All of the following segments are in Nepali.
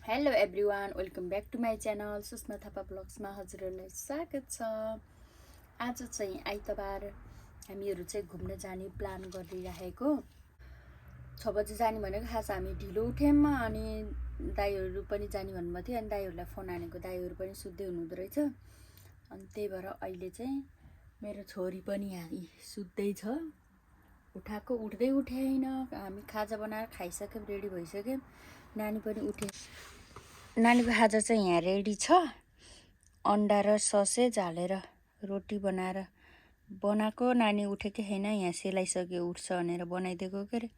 Hello everyone, welcome back to my channel Sushma Thapa ब्लग्समा हजुरहरूलाई स्वागत छ। आज चाहिँ आइतबार हामीहरू चाहिँ घुम्न जाने प्लान गरिरहेको। 6 बजे जाने भनेको खास हामी ढिलो उठ्यौँ अनि दाइहरू पनि जाने भन्नुभएको थियो। अनि दाइहरूलाई फोन हानेको, दाइहरू पनि सुत्दै हुनुहुँदो रहेछ। अनि त्यही भएर अहिले चाहिँ मेरो छोरी पनि यहाँ सुत्दै छ। उठाएको उठ्दै उठ्याएन। हामी खाजा बनाएर खाइसक्यौँ, रेडी भइसक्यौँ। नानी पनि उठे। नानीको खाजा चाहिँ यहाँ रेडी छ। अन्डा र ससेज हालेर रोटी बनाएको। नानी उठेकै छैन, यहाँ सेलाइसक्यो उठ्छ भनेर बनाइदिएको के अरे।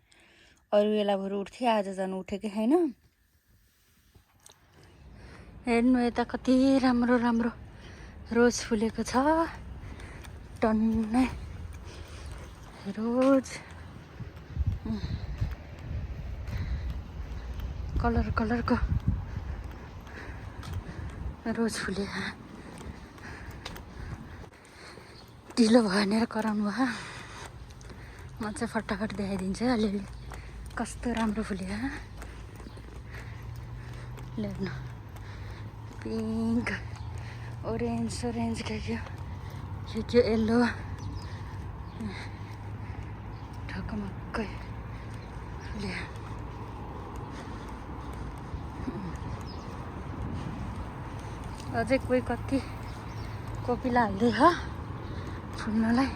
अरू बेला बरु उठ्थ्यो, आज झन् उठेकै छैन। हेर्नु यता कति राम्रो राम्रो रोज फुलेको छ। टन्नै रोज कलर कलरको रोज फुलेको। ढिलो भयो भनेर कराउनु भयो। म चाहिँ फटाफट देखाइदिन्छु अलिअलि कस्तो राम्रो फुल्यो। हेर्नु, पिङ्क, ओरेन्ज के येल्लो, ढकमक्कै फुल्यो। अझै कोही कति कोपिला हाल्दै छ फुल्नलाई।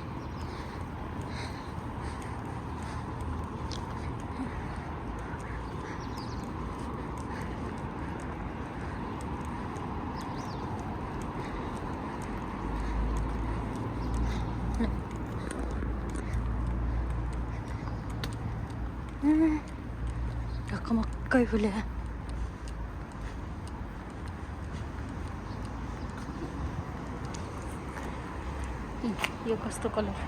ढकमक्कै फुल्यो। यो कस्तो कलर,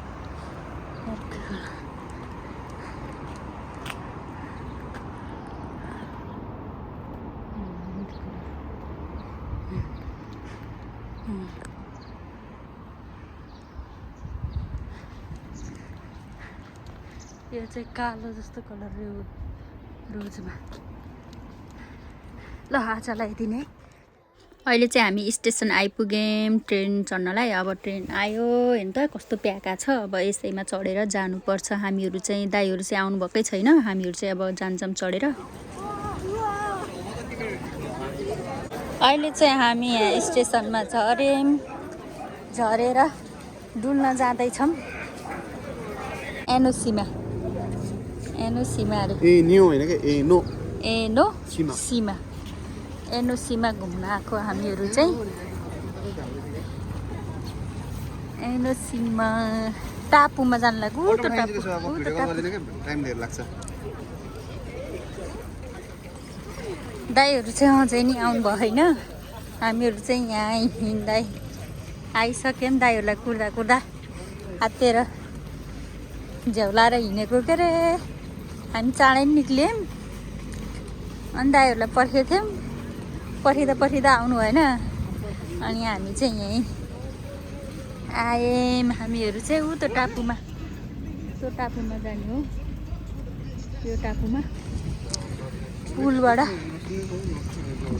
यो चाहिँ कालो जस्तो कलर रोजमा। ल आजलाई यति नै। अहिले चाहिँ हामी स्टेसन आइपुग्यौँ ट्रेन चढ्नलाई। अब ट्रेन आयो, हेर्नु त कस्तो प्याका छ। अब यसैमा चढेर जानुपर्छ। हामीहरू चाहिँ, दाइहरू चाहिँ आउनुभएकै छैन। हामीहरू चाहिँ अब जान्छौँ चढेर। अहिले चाहिँ हामी यहाँ स्टेसनमा झरेर डुल्न जाँदैछौँ। एनोसीमा अरे सीमा एनोसीमा घुम्न आएको हामीहरू चाहिँ। एनोसीमा टापुमा जानु लाग्यो। दाइहरू चाहिँ अझै नि आउनु भएन। हामीहरू चाहिँ यहाँ हिँड्दै आइसक्यौँ। दाइहरूलाई कुर्दा हातेर झ्याउलाएर हिँडेको के अरे। हामी चाँडै निक्ल्यौँ। अनि दाइहरूलाई पर्खिँदा आउनु भएन। अनि हामी चाहिँ यहीँ आयौँ। हामीहरू चाहिँ त्यो टापुमा जाने हो। यो टापुमा पुलबाट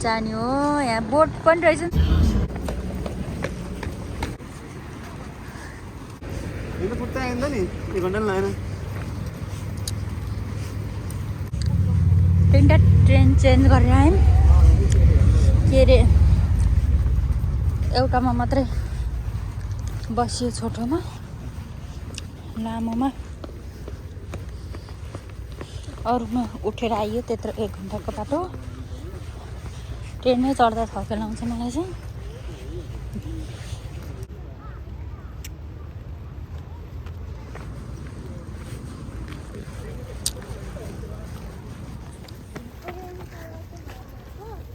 जाने हो। यहाँ बोट पनि रहेछ। तिनवटा ट्रेन चेन्ज गरेर आयौँ। के अरे, एउटामा मात्रै बसियो, छोटोमा। लामोमा अरूमा उठेर आइयो। त्यत्रो 1 घन्टाको बाटो। ट्रेनमै चढ्दा थकेर आउँछ मलाई चाहिँ।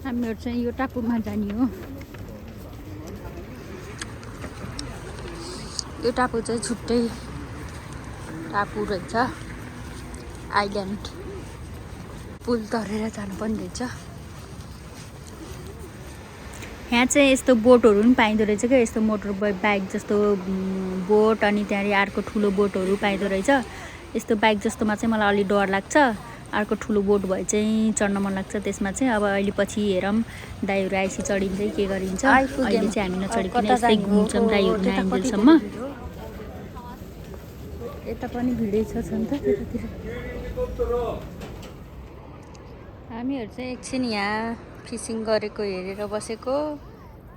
हामीहरू चाहिँ यो टापुमा जाने हो। यो टापु चाहिँ छुट्टै टापु रहेछ। आइल्यान्ड पुल तरेर जानुपर्ने रहेछ। यहाँ चाहिँ यस्तो बोटहरू पनि पाइँदो रहेछ क्या। यस्तो मोटर बाइक जस्तो बोट, अनि त्यहाँनिर अर्को ठुलो बोटहरू पाइँदो रहेछ। यस्तो बाइक जस्तोमा चाहिँ मलाई अलि डर लाग्छ। अर्को ठुलो बोट भए चाहिँ चढ्न मन लाग्छ त्यसमा चाहिँ। अब अहिले पछि हेरौँ दाइहरू आइसी चढिन्छ कि के गरिन्छ। अहिले चाहिँ हामी नचढिकन यस्तै घुम्छौँ दाइहरू नआइन्जेलसम्म। यता पनि भिडै छ नि त त्यतातिर। हामीहरू चाहिँ एकछिन यहाँ फिसिङ गरेको हेरेर बसेको।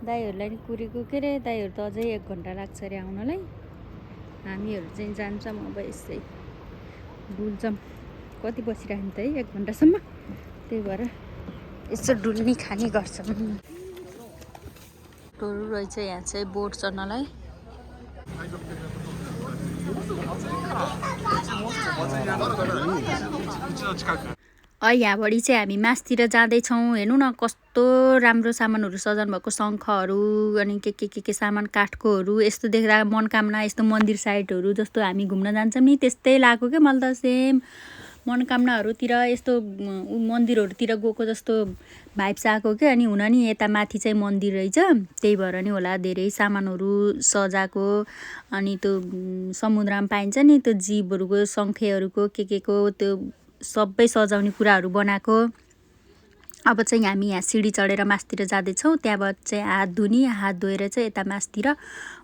दाइहरूलाई नि कुरेको के अरे दाइहरू त अझै 1 घन्टा लाग्छ अरे आउनलाई। हामीहरू चाहिँ जान्छौँ अब यसै डुल्छौँ। कति बसिरहन्छ त है 1 घन्टासम्म। त्यही भएर यसो डुल्ने खाने गर्छौँ। टोरू रहेछ यहाँ चाहिँ बोट चढ्नलाई। यहाँबाट चाहिँ हामी मासतिर जाँदैछौँ। हेर्नु न कस्तो राम्रो सामानहरू सजाउनु भएको, शङ्खहरू अनि के सामान काठकोहरू। यस्तो देख्दा मनोकामना यस्तो मन्दिर साइडहरू जस्तो हामी घुम्न जान्छौँ नि त्यस्तै लाग्यो क्या मलाई त। सेम मनोकामनाहरूतिर यस्तो मन्दिरहरूतिर गएको जस्तो भाइब्स आएको क्या। अनि हुन नि यता माथि चाहिँ मन्दिर रहेछ, त्यही भएर नि होला धेरै सामानहरू सजाएको। अनि त्यो समुद्रमा पाइन्छ नि त्यो जीवहरूको शङ्खेहरूको के को त्यो सबै सजाउने कुराहरू बनाएको। अब चाहिँ हामी यहाँ सिडी चढेर मासतिर जाँदैछौँ। त्यहाँबाट चाहिँ हात धुने, हात धोएर चाहिँ यता मासतिर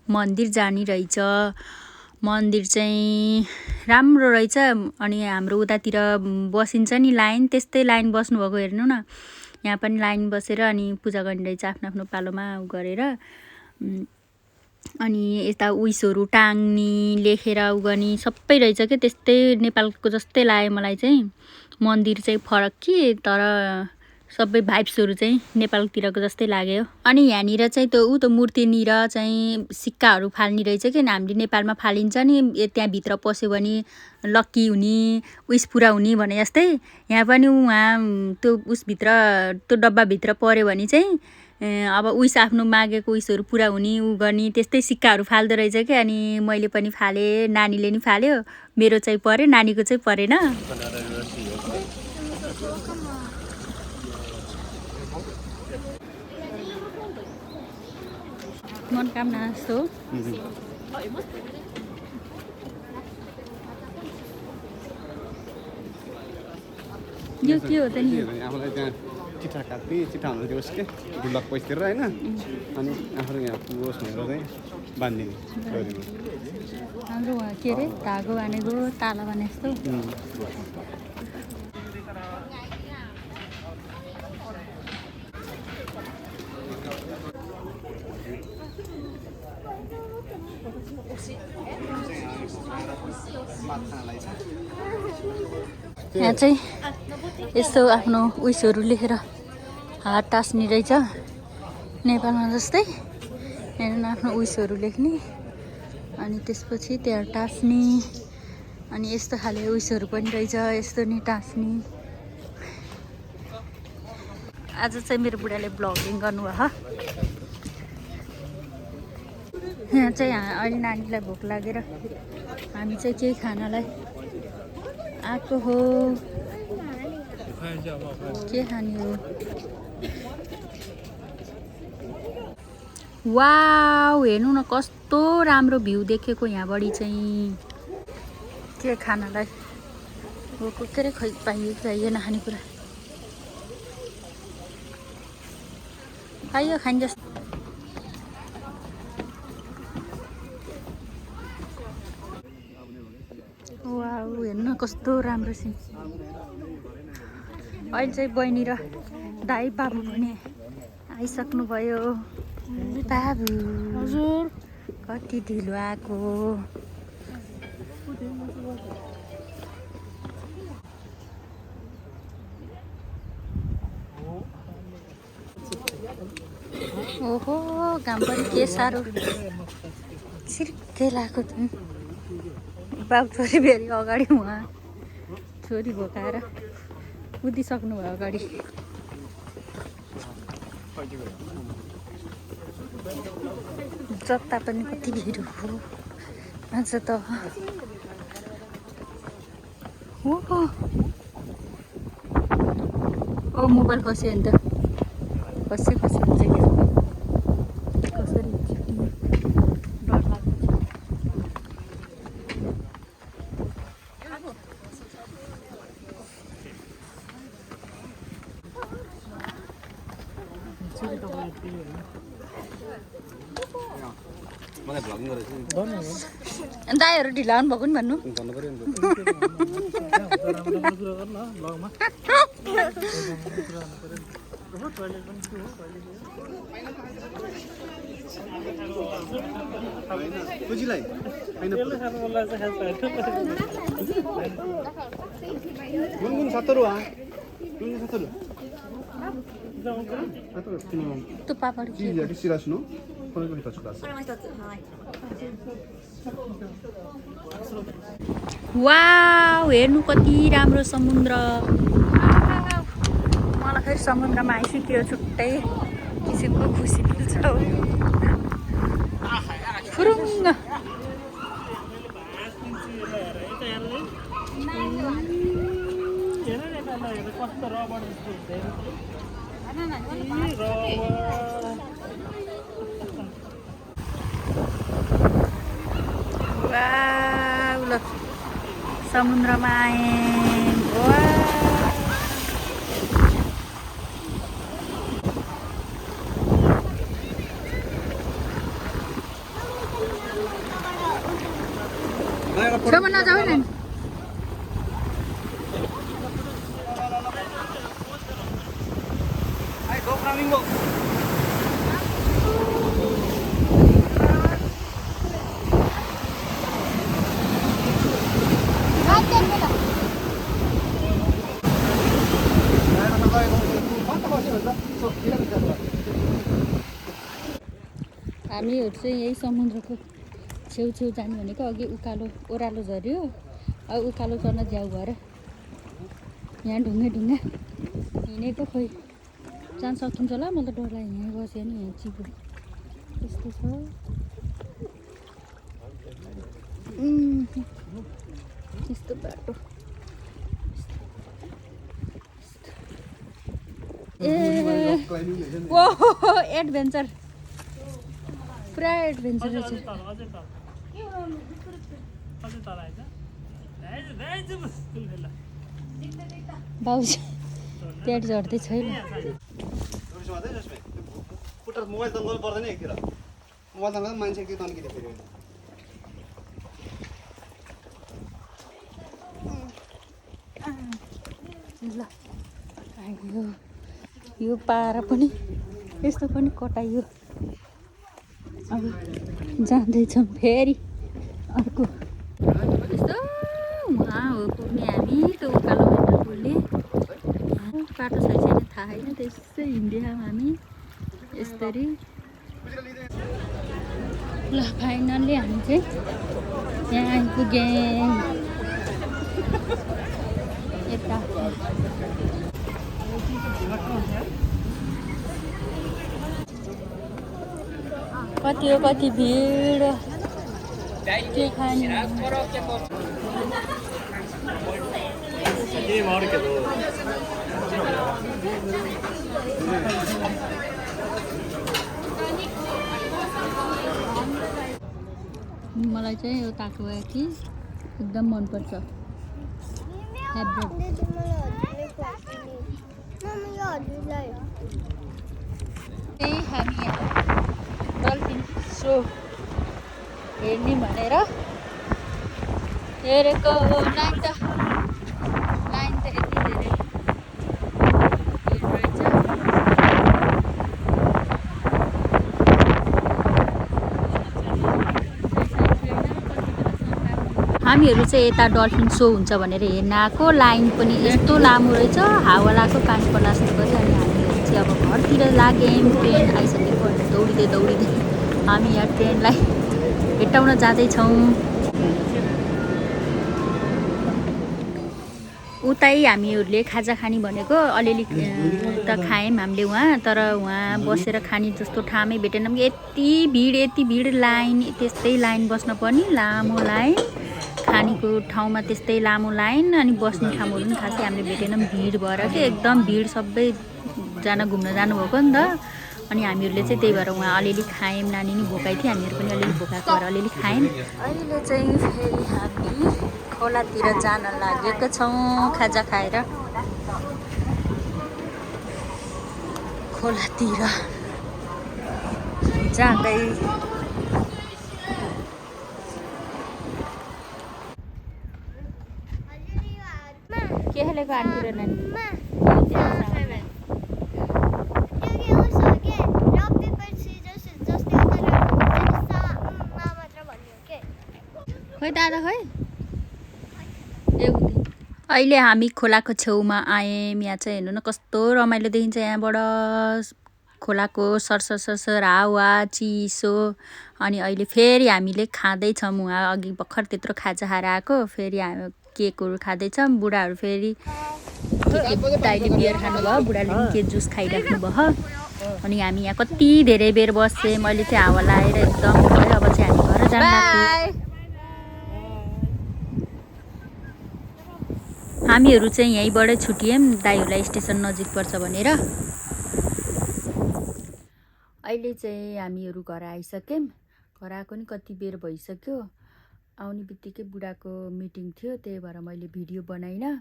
मन्दिर जाने रहेछ। मन्दिर चाहिँ राम्रो रहेछ। अनि हाम्रो उतातिर बसिन्छ नि लाइन, त्यस्तै लाइन बस्नुभएको हेर्नु न। यहाँ पनि लाइन बसेर अनि पूजा गर्ने रहेछ आफ्नो आफ्नो पालोमा गरेर। अनि यता उइसहरू टाङ्ने लेखेर गर्ने सबै रहेछ क्या। त्यस्तै नेपालको जस्तै लाग्यो मलाई चाहिँ। मन्दिर चाहिँ फरक कि तर सबै भाइब्सहरू चाहिँ नेपालतिरको जस्तै लाग्यो। अनि यहाँनिर चाहिँ त्यो मूर्तिनिर चाहिँ सिक्काहरू फाल्ने रहेछ कि। हामीले नेपालमा फालिन्छ नि त्यहाँभित्र पस्यो भने लक्की हुने, उइस पुरा हुने भने जस्तै यहाँ पनि उहाँ त्यो उसभित्र त्यो डब्बाभित्र पऱ्यो भने चाहिँ अब उइस आफ्नो मागेको उइसहरू पुरा हुने गर्ने त्यस्तै सिक्काहरू फाल्दो रहेछ क्या। अनि मैले पनि फालेँ, नानीले नि फाल्यो। मेरो चाहिँ पऱ्यो, नानीको चाहिँ परेन। मनोकामना जस्तो यो के हो त नि? आफूलाई त्यहाँ चिठा काट्ने, चिठा हुनु त्यो उसके गुल्लक पैसतिर होइन। अनि आफूले यहाँ पुगोस् भनेर चाहिँ बाँधिदिने डोरीमा। हाम्रो उहाँ के अरे धागो बानेको ताला बाने जस्तो। यहाँ चाहिँ यस्तो आफ्नो उइसहरू लेखेर हात टाँस्ने रहेछ नेपालमा जस्तै। हेर्नु आफ्नो उइसहरू लेख्ने अनि त्यसपछि त्यहाँ टाँस्ने। अनि यस्तो खाले उइसहरू पनि रहेछ, यस्तो नि टाँस्ने। आज चाहिँ मेरो बुढाले ब्लगिङ गर्नुभयो। यहाँ चाहिँ अहिले नानीलाई भोक लागेर हामी चाहिँ केही खानालाई आएको हो। के खाने हो? वाउ हेर्नु न कस्तो राम्रो भ्यू देखेको यहाँबाट चाहिँ। के खानालाई भोक के अरे खै पाइयो नखाने कुरा खाइयो खाइन्छ। वाउ हेर्नु कस्तो राम्रो सिन। अहिले चाहिँ बहिनी र दाइ बाबु पनि आइसक्नु भयो। बाबु हजुर कति ढिलो आएको। ओहो घाम पनि के साह्रो छिर्कै लाग्यो त। बाबु छोरी फेरि अगाडि उहाँ छोरी भोकाएर कुदिसक्नु भयो अगाडि। जता पनि कति भिड हो आज त। ओ मोबाइल खस्यो नि त। खस्यो हुन्छ कि कसरी डर लाग्छ। मलाई भ्लगिङ गरेको दाइहरू ढिला आउनुभएको नि भन्नु भन्नु पर्यो नि कुजीलाई गुनगुन 70 हो गुनगुन 70 त्यो पापड सिरास्नु कोनको हित छु वाउ हेर्नु कति राम्रो समुद्र मलाई फेरि समुद्रमा आइसक्यो छुट्टै किसिमको खुसी मिल्छ फुरुङ्ग वाउ ल समुद्रमा आएँ छेउमा नजाऊ न हामीहरू चाहिँ यही समुद्रको छेउछेउ जानु भनेको अघि उकालो ओह्रालो झऱ्यो अब उकालो चढ्न झ्याउ भएर यहाँ ढुङ्गा हिँडेको खोइ जान सकिन्छ होला मलाई त डर लाग्यो यहाँ बस्यो नि यहाँ चिप्यो त्यस्तो छ त्यस्तो बाटो ए ओ एडभेन्चर पुरा एडभेन्चर रहेछ बाउजी त्यहाँ झर्दै छैन मोबाइल तन्काउनु पर्दैन एकतिर मोबाइल तन्काउँदा मान्छे एकतिर तन्किँदै फेरि ल यो पारा पनि यस्तो पनि कटाइयो अब जाँदैछौँ फेरि अर्को यस्तो उहाँ हो पुग्ने हामी त्यो उकालो पुलले बाटो छ छैन थाहा छैन त्यसै हिँडिहाल्यौँ हामी यसरी ल फाइनल्ली हामी चाहिँ यहाँ आइपुग्यौँ यता कति हो कति भिड के खाने मलाई चाहिँ यो ताकोयाकी एकदम मनपर्छ त्यही हामी डल्फिन सो हेर्ने भनेर हेरेको लाइन त यति धेरै भिड रहेछ हामीहरू चाहिँ यता डल्फिन सो हुन्छ भनेर हेर्न आएको लाइन पनि यस्तो लामो रहेछ हावा लाग्यो पानी पर्ला जस्तो गरी अनि हामीहरू चाहिँ अब घरतिर लाग्यौँ ट्रेन आइसकेको दौडिँदै हामी यहाँ ट्रेनलाई भेट्टाउन जाँदैछौँ उतै हामीहरूले खाजा खाने भनेको अलिअलि त खायौँ हामीले वहाँ तर वहाँ बसेर खाने जस्तो ठामै भेटेनौँ यति भिड लाइन त्यस्तै लाइन बस्न पर्ने लामो लाइन खानेको ठाउँमा त्यस्तै लामो लाइन अनि बस्ने ठाउँहरू पनि खासै हामीले भेटेनौँ भिड भएर के एकदम भिड सबैजना घुम्न जानुभएको नि त अनि हामीहरूले चाहिँ त्यही भएर उहाँ अलिअलि खायौँ नानी नि भोकाइ थियो हामीहरू पनि अलिअलि भोकाएको भएर अलिअलि खायौँ अहिले चाहिँ फेरि हामी खोलातिर जान लागेको छौँ खाजा खाएर खोलातिर जाँदै के खेलेको आन्टी र नानी खोइ दादा खोइ अहिले हामी खोलाको छेउमा आयौँ। यहाँ चाहिँ हेर्नु न कस्तो रमाइलो देखिन्छ। यहाँबाट खोलाको सरसर सरसर हावा चिसो। अनि अहिले फेरि हामीले खाँदैछौँ। उहाँ अघि भर्खर त्यत्रो खाजा खाएर आएको, फेरि हामी केकहरू खाँदैछौँ। बुढाहरू फेरि दाइले बियर खानुभयो, बुढाले पनि के जुस खाइराख्नु भयो। अनि हामी यहाँ कति धेरै बेर बसेँ। मैले चाहिँ हावा लाएर एकदम भयो। अब चाहिँ हामी घर जान लाग्छौँ। हामीहरू चाहिँ यहीँबाटै छुट्यौँ, दाइहरूलाई स्टेसन नजिक पर्छ भनेर। अहिले चाहिँ हामीहरू घर आइसक्यौँ। घर आएको नि कति बेर भइसक्यो। आउने बित्तिकै बुढाको मिटिङ थियो, त्यही भएर मैले भिडियो बनाइनँ।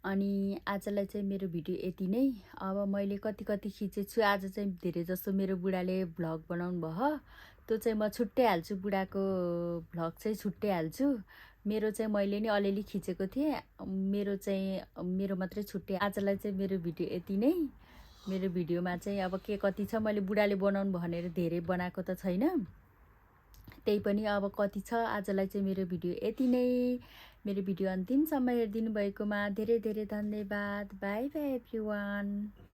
अनि आजलाई चाहिँ मेरो भिडियो यति नै। अब मैले कति कति खिचेछु। आज चाहिँ धेरै जस्तो मेरो बुढाले भ्लग बनाउनु भयो, त्यो चाहिँ म छुट्टै हाल्छु। बुढाको भ्लग चाहिँ छुट्टै हाल्छु। मेरो चाहिँ मैले नि अलिअलि खिचेको थिएँ, मेरो मात्रै छुट्टै। आजलाई चाहिँ मेरो भिडियो यति नै। मेरो भिडियोमा चाहिँ अब के कति छ, मैले बुढाले बनाउनु भनेर धेरै बनाएको त छैन, त्यही पनि अब कति छ। आजलाई चाहिँ मेरो भिडियो यति नै। मेरो भिडियो अन्तिमसम्म हेरिदिनु भएकोमा धेरै धेरै धन्यवाद। By by everyone.